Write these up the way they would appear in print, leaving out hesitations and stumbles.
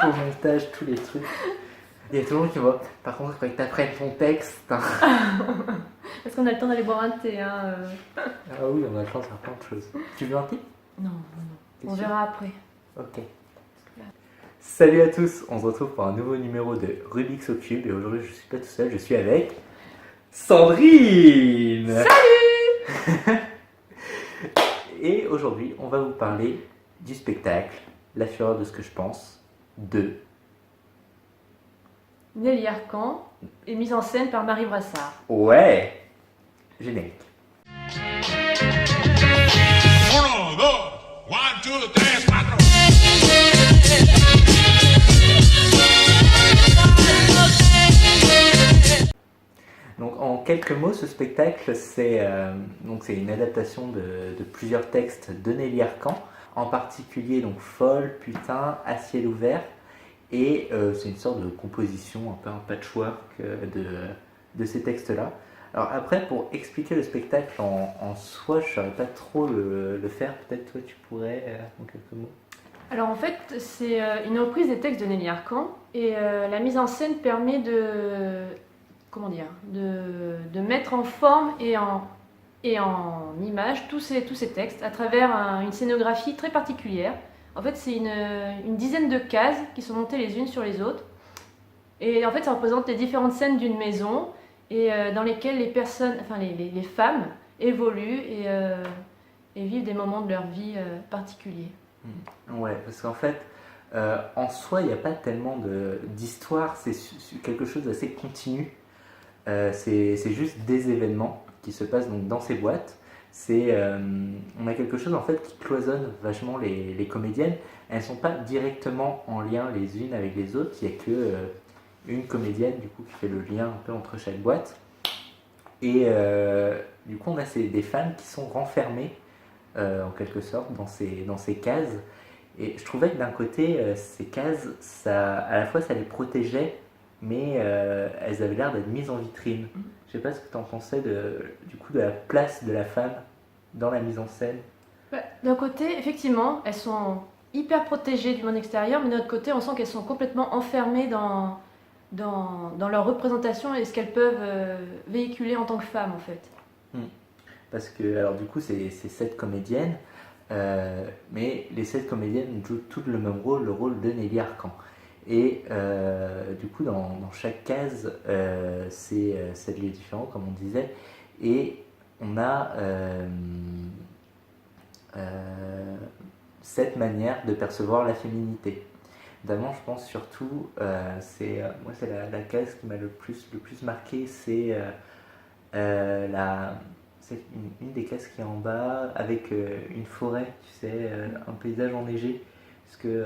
au montage, tous les trucs. Il y a tout le monde qui voit. Par contre, il faudrait que tu apprennes ton texte. Hein. Parce qu'on a le temps d'aller boire un thé. Hein. Ah oui, on a le temps de faire plein de choses. Tu veux un thé? Non. On verra après. Ok. Salut à tous, on se retrouve pour un nouveau numéro de Rubik's au Cube. Et aujourd'hui, je suis pas tout seul, je suis avec Sandrine. Salut. Et aujourd'hui, on va vous parler du spectacle La Fureur de ce que je pense de Nelly Arcan est mise en scène par Marie Brassard. Ouais, générique. 1, 2, 1, 2, 3, 4. Donc en quelques mots, ce spectacle, c'est une adaptation de plusieurs textes de Nelly Arcan, en particulier donc Folle, Putain, À ciel ouvert, et c'est une sorte de composition, un peu un patchwork de ces textes-là. Alors après, pour expliquer le spectacle en soi, je ne saurais pas trop le faire, peut-être toi tu pourrais en quelques mots. Alors en fait, c'est une reprise des textes de Nelly Arcan, et la mise en scène permet de mettre en forme et en image tous ces textes à travers une scénographie très particulière. En fait, c'est une dizaine de cases qui sont montées les unes sur les autres. Et en fait, ça représente les différentes scènes d'une maison et dans lesquelles les femmes évoluent et vivent des moments de leur vie particuliers. Ouais, parce qu'en fait, en soi, il n'y a pas tellement d'histoire, c'est quelque chose d'assez continu. C'est juste des événements qui se passent donc dans ces boîtes. On a quelque chose en fait qui cloisonne vachement les comédiennes. Elles ne sont pas directement en lien les unes avec les autres. Il n'y a que une comédienne du coup qui fait le lien un peu entre chaque boîte. Et du coup on a des femmes qui sont renfermées en quelque sorte dans ces cases. Et je trouvais que d'un côté ces cases, à la fois ça les protégeait, mais elles avaient l'air d'être mises en vitrine. Je sais pas ce que tu en pensais de la place de la femme dans la mise en scène. D'un côté, effectivement, elles sont hyper protégées du monde extérieur, mais d'un autre côté, on sent qu'elles sont complètement enfermées dans leur représentation et ce qu'elles peuvent véhiculer en tant que femmes, en fait. Parce que, alors du coup, c'est 7 comédiennes, mais les 7 comédiennes jouent toutes le même rôle, le rôle de Nelly Arcan. Et du coup, dans chaque case, c'est 7 lieux différents, comme on disait, et on a 7 manières de percevoir la féminité. Notamment, je pense surtout, c'est la case qui m'a le plus marqué, c'est une des cases qui est en bas, avec une forêt, tu sais, un paysage enneigé. Parce que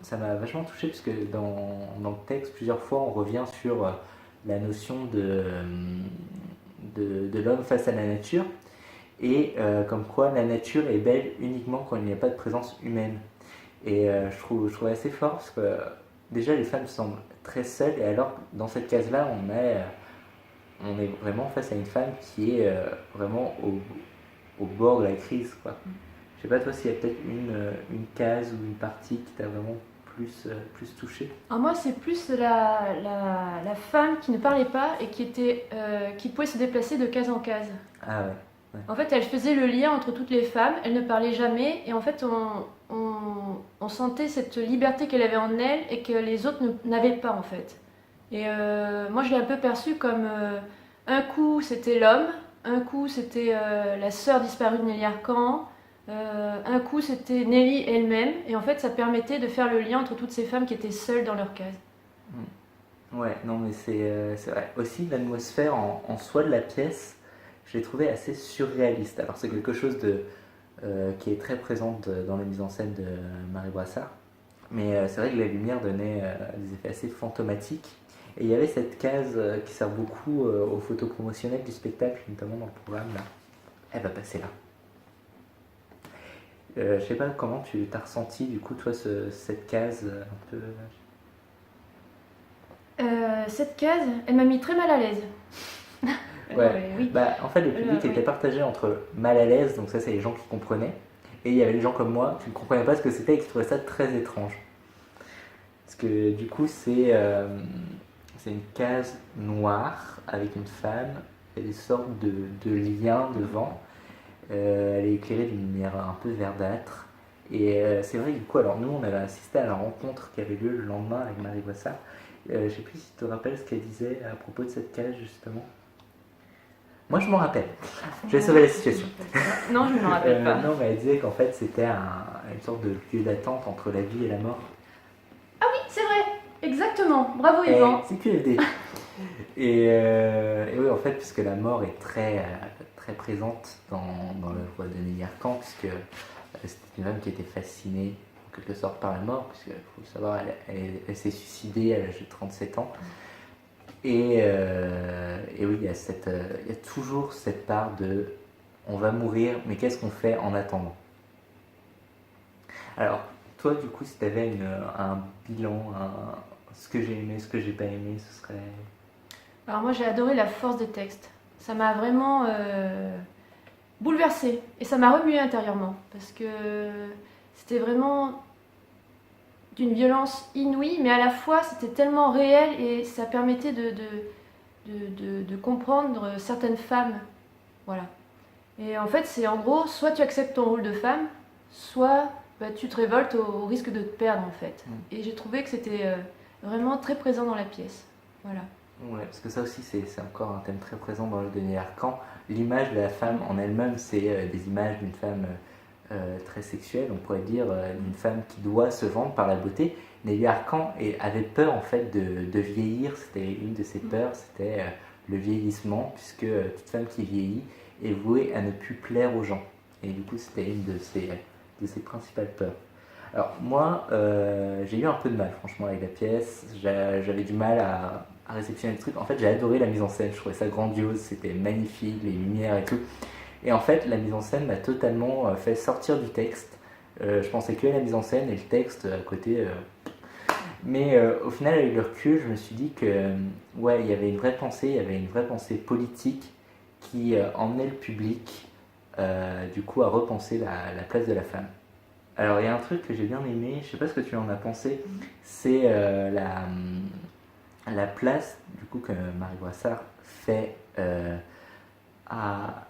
ça m'a vachement touché, parce que dans le texte, plusieurs fois, on revient sur la notion de l'homme face à la nature, et comme quoi la nature est belle uniquement quand il n'y a pas de présence humaine. Et je trouve assez fort, parce que déjà les femmes semblent très seules, et alors dans cette case-là, on est vraiment face à une femme qui est vraiment au bord de la crise, quoi. Je sais pas toi s'il y a peut-être une case ou une partie qui t'a vraiment plus touché. Alors moi, c'est plus la femme qui ne parlait pas et qui pouvait se déplacer de case en case. Ah ouais. En fait, elle faisait le lien entre toutes les femmes, elle ne parlait jamais, et en fait, on sentait cette liberté qu'elle avait en elle et que les autres n'avaient pas, en fait. Et moi, je l'ai un peu perçue comme un coup, c'était l'homme, un coup, c'était la sœur disparue de Nelly Arcan, un coup, c'était Nelly elle-même, et en fait, ça permettait de faire le lien entre toutes ces femmes qui étaient seules dans leur case. Ouais, non, mais c'est vrai. Aussi, l'atmosphère en soi de la pièce, je l'ai trouvée assez surréaliste. Alors, c'est quelque chose qui est très présente dans la mise en scène de Marie Brassard, mais c'est vrai que la lumière donnait des effets assez fantomatiques. Et il y avait cette case qui sert beaucoup aux photos promotionnelles du spectacle, notamment dans le programme là. Elle va passer là. Je sais pas comment tu t'as ressenti du coup toi cette case un peu. Cette case, elle m'a mis très mal à l'aise. Ouais. Oui. Bah, en fait, le public était partagé entre mal à l'aise, donc ça c'est les gens qui comprenaient, et il y avait les gens comme moi qui ne comprenaient pas ce que c'était et qui trouvaient ça très étrange. Parce que du coup, c'est une case noire avec une femme, il y a des sortes de liens devant. Elle est éclairée d'une lumière un peu verdâtre. Et c'est vrai que du coup, alors nous, on avait assisté à la rencontre qui avait lieu le lendemain avec Marie Boissard. Je ne sais plus si tu te rappelles ce qu'elle disait à propos de cette case, justement. Moi, je m'en rappelle. Je vais sauver la situation. Non, je ne me rappelle pas. Non, mais elle disait qu'en fait, c'était une sorte de lieu d'attente entre la vie et la mort. Ah oui, c'est vrai, exactement. Bravo Yvan. C'est QFD. Et oui, en fait, puisque la mort est très, très présente dans l'œuvre de Nelly Arcan, puisque c'était une femme qui était fascinée en quelque sorte par la mort, puisque faut le savoir, elle s'est suicidée à l'âge de 37 ans. Et oui, il y a toujours cette part de on va mourir, mais qu'est-ce qu'on fait en attendant? Alors, toi, du coup, si tu avais un bilan, ce que j'ai aimé, ce que j'ai pas aimé, ce serait. Alors moi j'ai adoré la force des textes. Ça m'a vraiment bouleversée et ça m'a remué intérieurement parce que c'était vraiment d'une violence inouïe, mais à la fois c'était tellement réel et ça permettait de comprendre certaines femmes. Voilà. Et en fait c'est en gros, soit tu acceptes ton rôle de femme, soit tu te révoltes au risque de te perdre en fait. Et j'ai trouvé que c'était vraiment très présent dans la pièce. Voilà. Ouais, parce que ça aussi, c'est encore un thème très présent dans le Nelly Arcan. L'image de la femme en elle-même, c'est des images d'une femme très sexuelle, on pourrait dire, d'une femme qui doit se vendre par la beauté. Nelly Arcan avait peur en fait de vieillir, c'était une de ses peurs, c'était le vieillissement, puisque toute femme qui vieillit est vouée à ne plus plaire aux gens. Et du coup, c'était une de ses principales peurs. Alors moi, j'ai eu un peu de mal franchement avec la pièce, j'avais du mal à réceptionner le truc. En fait, j'ai adoré la mise en scène, je trouvais ça grandiose, c'était magnifique, les lumières et tout. Et en fait, la mise en scène m'a totalement fait sortir du texte. Je pensais que à la mise en scène et le texte à côté. Mais au final, avec le recul, je me suis dit que ouais, il y avait une vraie pensée politique qui emmenait le public du coup à repenser la place de la femme. Alors il y a un truc que j'ai bien aimé, je sais pas ce que tu en as pensé, c'est la place du coup que Marie Boissard fait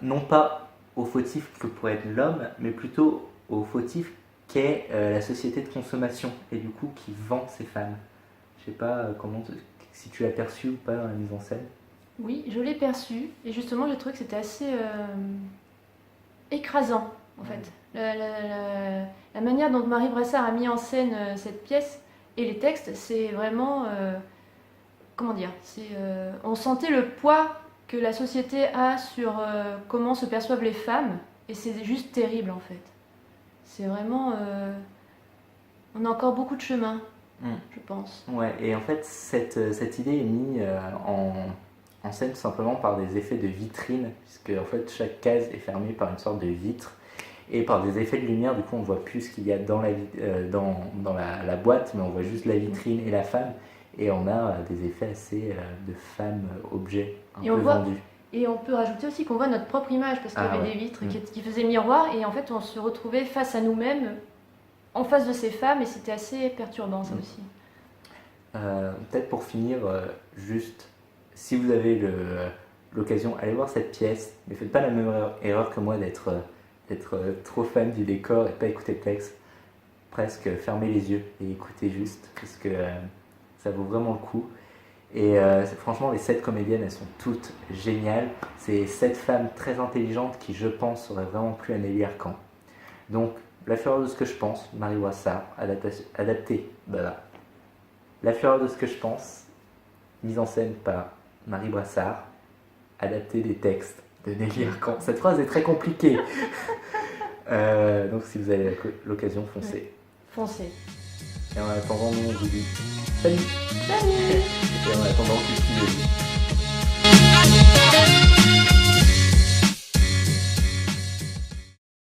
non pas au fautif que pourrait être l'homme, mais plutôt au fautif qu'est la société de consommation et du coup qui vend ces femmes. Je sais pas si tu l'as perçu ou pas dans la mise en scène. Oui, je l'ai perçu et justement j'ai trouvé que c'était assez écrasant en fait. La manière dont Marie Brassard a mis en scène cette pièce et les textes, c'est vraiment comment dire, on sentait le poids que la société a sur comment se perçoivent les femmes et c'est juste terrible en fait. C'est vraiment on a encore beaucoup de chemin, je pense. Ouais, et en fait cette idée est mise en scène tout simplement par des effets de vitrine, puisque en fait chaque case est fermée par une sorte de vitre et par des effets de lumière. Du coup on ne voit plus ce qu'il y a dans la boîte, mais on voit juste la vitrine et la femme, et on a des effets assez de femmes objets un peu vendus. Et on peut rajouter aussi qu'on voit notre propre image parce qu'il y avait des vitres qui faisaient miroir et en fait on se retrouvait face à nous-mêmes en face de ces femmes et c'était assez perturbant ça aussi. Peut-être pour finir, juste si vous avez l'occasion, allez voir cette pièce, mais faites pas la même erreur que moi d'être trop fan du décor et pas écouter le texte. Presque fermez les yeux et écoutez juste, parce que ça vaut vraiment le coup. Et franchement, les 7 comédiennes, elles sont toutes géniales. C'est 7 femmes très intelligentes qui, je pense, auraient vraiment plu à Nelly Arcan. Donc, La Fureur de ce que je pense, Marie Boissard, adapté. La Fureur de ce que je pense, mise en scène par Marie Brassard, adapté des textes de Nelly Arcan. Cette phrase est très compliquée. Donc si vous avez l'occasion, foncez. Foncez. Et en attendant, nous on vous dit salut. Salut. Et en attendant, cultivez-vous.